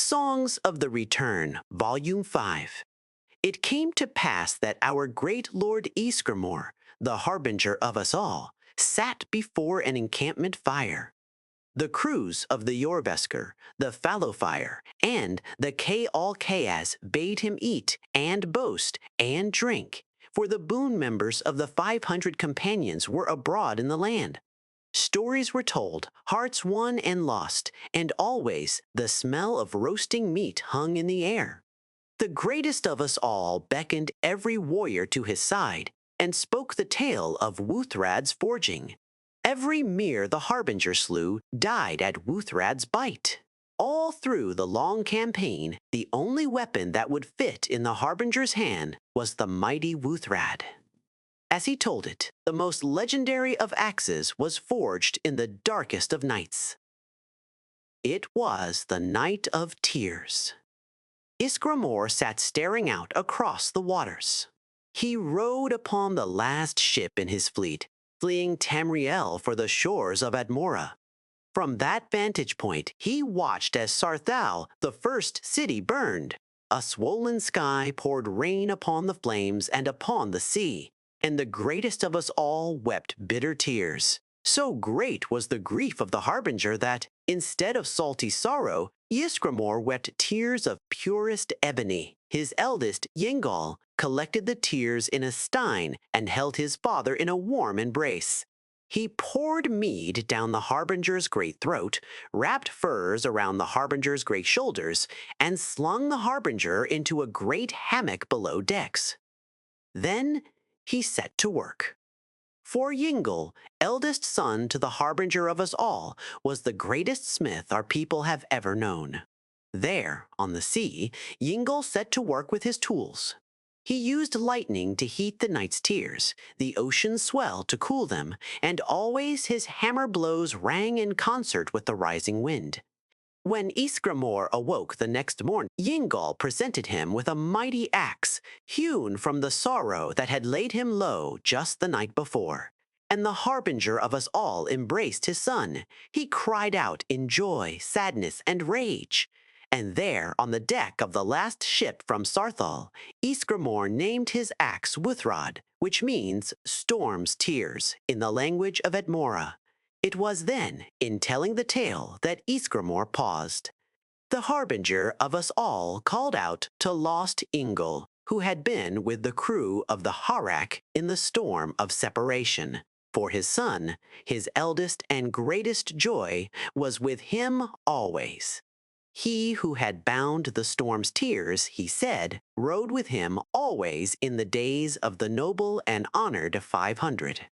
Songs of the Return, Volume 5. It came to pass that our great Lord Ysgramor, the harbinger of us all, sat before an encampment fire. The crews of the Jorvesker, the Fallowfire, and the Kaalkeas bade him eat and boast and drink, for the boon members of the 500 companions were abroad in the land. Stories were told, hearts won and lost, and always the smell of roasting meat hung in the air. The greatest of us all beckoned every warrior to his side, and spoke the tale of Wuthrad's forging. Every mere the harbinger slew died at Wuthrad's bite. All through the long campaign, the only weapon that would fit in the harbinger's hand was the mighty Wuthrad. As he told it, the most legendary of axes was forged in the darkest of nights. It was the Night of Tears. Ysgramor sat staring out across the waters. He rode upon the last ship in his fleet, fleeing Tamriel for the shores of Admora. From that vantage point, he watched as Sarthal, the first city, burned. A swollen sky poured rain upon the flames and upon the sea, and the greatest of us all wept bitter tears. So great was the grief of the harbinger that, instead of salty sorrow, Ysgramor wept tears of purest ebony. His eldest, Yengal, collected the tears in a stein and held his father in a warm embrace. He poured mead down the harbinger's great throat, wrapped furs around the harbinger's great shoulders, and slung the harbinger into a great hammock below decks. Then he set to work. For Yengal, eldest son to the harbinger of us all, was the greatest smith our people have ever known. There, on the sea, Yengal set to work with his tools. He used lightning to heat the night's tears, the ocean's swell to cool them, and always his hammer blows rang in concert with the rising wind. When Ysgramor awoke the next morning, Yengal presented him with a mighty axe, hewn from the sorrow that had laid him low just the night before. And the harbinger of us all embraced his son. He cried out in joy, sadness, and rage. And there, on the deck of the last ship from Sarthal, Ysgramor named his axe Wuthrad, which means storm's tears in the language of Admora. It was then, in telling the tale, that Ysgramor paused. The harbinger of us all called out to lost Ingol, who had been with the crew of the Harak in the storm of separation. For his son, his eldest and greatest joy, was with him always. He who had bound the storm's tears, he said, rode with him always in the days of the noble and honored 500.